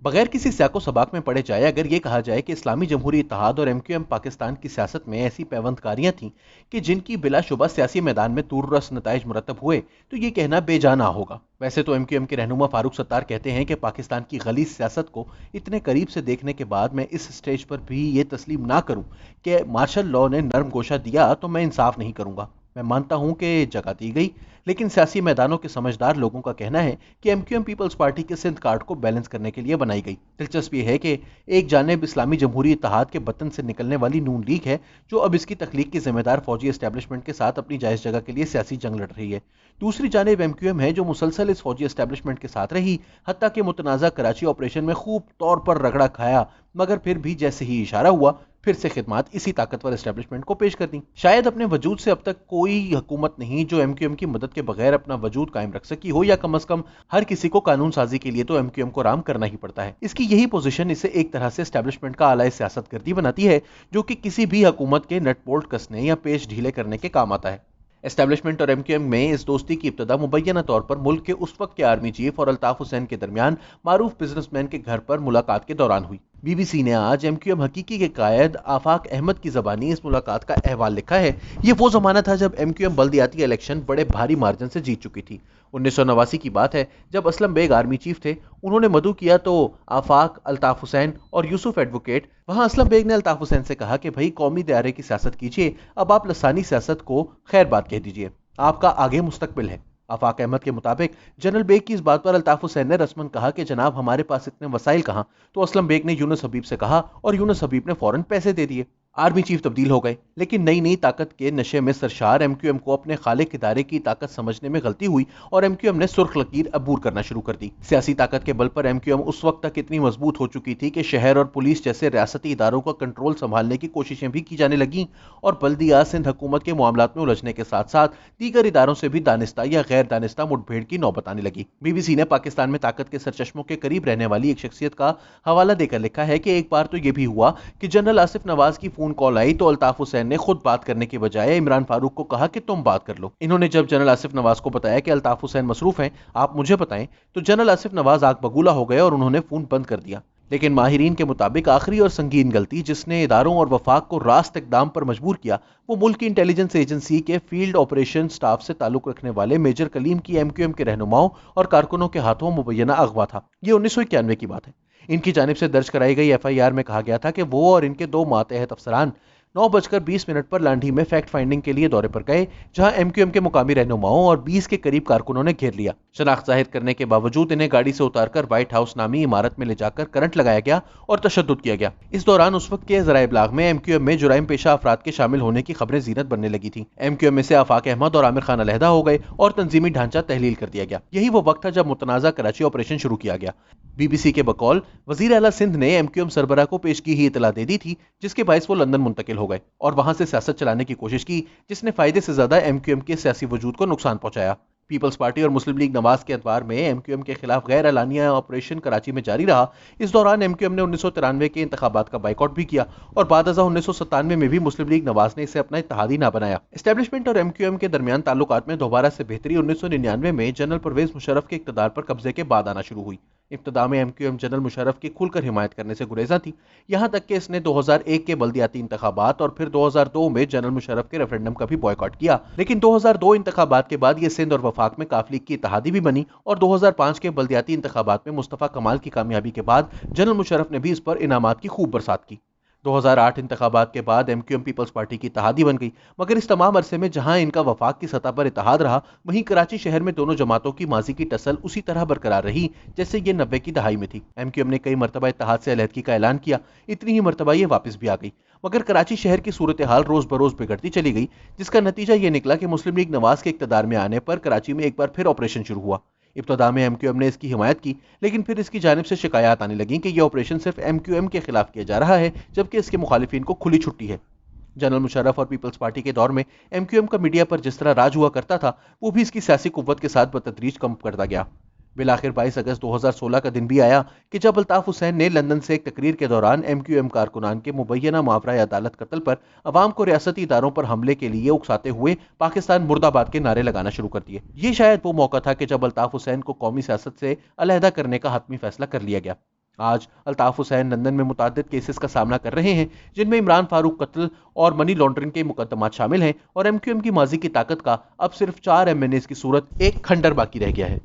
बगैर किसी सियाको सबाक में पड़े जाए अगर ये कहा जाए कि इस्लामी जमहूरी इत्तेहाद और एमक्यूएम पाकिस्तान की सियासत में ऐसी पैवंदकारियां थीं कि जिनकी बिलाशुबा सियासी मैदान में दूररस नताइज मुरतब हुए, तो ये कहना बेजाना होगा। वैसे तो एमक्यूएम के रहनुमा फारूक सत्तार कहते हैं कि पाकिस्तान की गलीज सियासत को इतने करीब से देखने के बाद मैं इस स्टेज पर भी ये तस्लीम ना करूं कि मार्शल लॉ ने नरम गोशा दिया तो मैं इंसाफ नहीं करूंगा। मैं मानता हूं कि जगह दी गई, लेकिन सियासी मैदानों के समझदार लोगों का कहना है कि एमक्यूएम पीपल्स पार्टी के सिंध कार्ड को बैलेंस करने के लिए बनाई गई। दिलचस्प ये है कि एक जानिब इस्लामी जमहूरी इत्तेहाद के बतन से निकलने वाली नून लीग है, जो अब इसकी तख्लीक की जिम्मेदार फौजी एस्टेब्लिशमेंट के साथ अपनी जायज जगह के लिए सियासी जंग लड़ रही है। दूसरी जानिब एमक्यूएम है, जो मुसलसल इस फौजी एस्टेब्लिशमेंट के साथ रही, हत्ता कि मुतनाज़ा कराची ऑपरेशन में खूब तौर पर रगड़ा खाया, मगर फिर भी जैसे ही इशारा हुआ फिर से खिदमात इसी ताकतवर एस्टेब्लिशमेंट को पेश कर दी। शायद अपने वजूद से अब तक कोई हुकूमत नहीं जो एमक्यूएम की मदद के बगैर अपना वजूद कायम रख सकी हो, या कम अज कम हर किसी को कानून साजी के लिए तो एमक्यूएम को राम करना ही पड़ता है। इसकी यही पोजीशन इसे एक तरह से एस्टेब्लिशमेंट का आला सियासत गर्दी बनाती है, जो कि किसी भी हुकूमत के नट बोल्ट कसने या पेश ढीले करने के काम आता है। एस्टेब्लिशमेंट और एमक्यूएम में इस दोस्ती की इब्तदा मुबैना तौर पर मुल्क के उस वक्त के आर्मी चीफ और अल्ताफ हुसैन के दरमियान मारूफ बिजनेसमैन के घर पर मुलाकात के दौरान हुई। बीबीसी ने आज एमक्यूएम हकीकी के कायद आफाक अहमद की जबानी इस मुलाकात का अहवाल लिखा है। ये वो जमाना था जब एमक्यूएम बल्दियाती इलेक्शन बड़े भारी मार्जिन से जीत चुकी थी। 1989 की बात है, जब असलम बेग आर्मी चीफ थे। उन्होंने मदु किया तो आफाक, अल्ताफ हुसैन और यूसुफ एडवोकेट। वहां असलम बेग ने अल्ताफ हुसैन से कहा कि भाई कौमी दायरे की सियासत कीजिए, अब आप लसानी सियासत को खैर बात कह दीजिए, आपका आगे मुस्तकबिल है। आफाक अहमद के मुताबिक जनरल बेग की इस बात पर अल्ताफ हुसैन ने रस्मन कहा कि जनाब हमारे पास इतने वसाइल कहां, तो असलम बेग ने यूनुस हबीब से कहा और यूनुस हबीब ने फौरन पैसे दे दिए। आर्मी चीफ तब्दील हो गए, लेकिन नई नई ताकत के नशे में सरशार एमक्यूएम को अपने खालिक इदारे की ताकत समझने में गलती हुई और एमक्यूएम ने सुर्ख लकीर अबूर करना शुरू कर दी। सियासी ताकत के बल पर एमक्यूएम उस वक्त तक इतनी मजबूत हो चुकी थी कि शहर और पुलिस जैसे रियासती इदारों का कंट्रोल संभालने की कोशिशें भी की जाने लगीं और बल्दिया सिंध हुकूमत के मामलात में उलझने के साथ साथ दीगर इदारों से भी दानिस्ता या गैर दानिस्ता मुठभेड़ की नौबत आने लगी। बीबीसी ने पाकिस्तान में ताकत के सरचश्मों के करीब रहने वाली एक शख्सियत का हवाला देकर लिखा है कि एक बार तो यह भी हुआ कि जनरल आसिफ नवाज की फोन कॉल आई तो अल्ताफ हुसैन ने खुद बात करने के बजाय इमरान फारूक को कहा कि तुम बात कर लो। इन्होंने जब जनरल आसिफ नवाज को बताया कि अल्ताफ हुसैन मसरूफ हैं, आप मुझे बताएं, तो जनरल आसिफ नवाज आग बगूला हो गए और उन्होंने फोन बंद कर दिया। लेकिन माहिरीन के मुताबिक आखिरी और संगीन गलती जिसने इदारों और वफाक को रास्त इकदाम पर मजबूर किया, वो मुल्क की इंटेलिजेंस एजेंसी के फील्ड ऑपरेशन स्टाफ से ताल्लुक रखने वाले मेजर कलीम की एमक्यूएम के रहनुमाओं और कारकुनों के हाथों मुबैना अगवा था। ये 1991 की बात है। इनकी जानिब से दर्ज कराई गई एफआईआर में कहा गया था कि वो और इनके दो मातहत अफसरान 9:20 पर लांढी में फैक्ट फाइंडिंग के लिए दौरे पर गए, जहां एमक्यूएम के मुकामी रहनुमाओं और 20 के करीब कारकुनों ने घेर लिया। शनाख्त जाहिर करने के बावजूद इन्हें गाड़ी से उतारकर व्हाइट हाउस नामी इमारत में ले जाकर करंट लगाया गया और तशद्दुद किया गया। इस दौरान उस वक्त के ज़राए इब्लाग में एमक्यूएम में जुराइम पेशा अफराद के शामिल होने की खबरें जीनत बनने लगी थी। एमक्यूएम में से आफाक अहमद और आमिर खान अलहदा हो गए और तंजीमी ढांचा तहलील कर दिया गया। यही वो वक्त था जब मुतनाज़ा कराची ऑपरेशन शुरू किया गया। बीबीसी के बकौल वजीर आला सिंध ने एमक्यूएम सरबराह को पेशगी ही इतला दे दी थी, जिसके बायस वो लंदन मुंतकिल हो गए और वहां से सियासत चलाने की कोशिश की, जिसने फायदे से ज्यादा एमक्यूएम के सियासी वजूद को नुकसान पहुंचाया। पीपल्स पार्टी और मुस्लिम लीग नवाज के अतवार में एमक्यूएम के खिलाफ गैर एलानिया ऑपरेशन कराची में जारी रहा। इस दौरान एमक्यूएम ने 1993 के इंतखाबात का बाइकआउट भी किया और बाद 1997 में भी मुस्लिम लीग नवाज ने इसे अपना इत्तेहादी ना बनाया। एस्टेब्लिशमेंट और एमक्यूएम के दरमियान ताल्लुकात में दोबारा से बेहतरी 1999 में जनरल परवेज मुशर्रफ के इक़्तिदार पर कब्जे के बाद आना शुरू हुई। इब्तदा में एमक्यूएम जनरल मुशर्रफ की खुलकर हिमायत करने से गुरेजा थी, यहां तक कि इसने 2001 के बल्दियाती इंतखाबात और फिर 2002 में जनरल मुशर्रफ के रेफरेंडम का भी बॉयकॉट किया। लेकिन 2002 इंतखाबात के बाद ये सिंध और वफाक में काफ लीग की इत्तेहादी भी बनी और 2005 के बल्दियाती इंतखाबात में मुस्तफा कमाल की कामयाबी के बाद जनरल मुशर्रफ ने भी इस पर इनामात की खूब बरसात की। 2008 इंतखाबात के बाद एमक्यूएम पीपल्स पार्टी की इत्तेहादी बन गई, मगर इस तमाम अरसे में जहां इनका वफाक की सतह पर इत्तेहाद रहा, वहीं कराची शहर में दोनों जमातों की माजी की टसल उसी तरह बरकरार रही जैसे ये 90 की दहाई में थी। एमक्यूएम ने कई मरतबा इत्तेहाद से अलहदगी का ऐलान किया, इतनी ही मरतबा ये वापस भी आ गई, मगर कराची शहर की सूरत हाल रोज बरोज बिगड़ती चली गई, जिसका नतीजा ये निकला कि मुस्लिम लीग नवाज के इक़्तिदार में आने पर कराची में एक बार फिर ऑपरेशन शुरू हुआ। इब्तदा में एमक्यूएम ने इसकी हिमायत की, लेकिन फिर इसकी जानिब से शिकायत आने लगी कि यह ऑपरेशन सिर्फ एमक्यूएम के खिलाफ किया जा रहा है, जबकि इसके मुखालिफिन को खुली छुट्टी है। जनरल मुशर्रफ और पीपल्स पार्टी के दौर में एमक्यूएम का मीडिया पर जिस तरह राज हुआ करता था, वो भी इसकी सियासी कुव्वत के साथ बतदरीज कम करता गया। बिलाखिर 22 अगस्त 2016 का दिन भी आया कि जब अल्ताफ हुसैन ने लंदन से एक तकरीर के दौरान एमक्यूएम कारकुनान के मुबैना मावरा अदालत कत्ल पर अवाम को रियासती इदारों पर हमले के लिए उकसाते हुए पाकिस्तान मुर्दाबाद के नारे लगाना शुरू कर दिए। ये शायद वो मौका था कि जब अल्ताफ हुसैन को कौमी सियासत से अलहदा करने का हतमी फैसला कर लिया गया। آج الطاف حسین لندن میں متعدد کیسز کا سامنا کر رہے ہیں، جن میں عمران فاروق قتل اور منی لانڈرنگ کے مقدمات شامل ہیں، اور ایم کیو ایم کی ماضی کی طاقت کا اب صرف 4 MNAs کی صورت ایک کھنڈر باقی رہ گیا ہے۔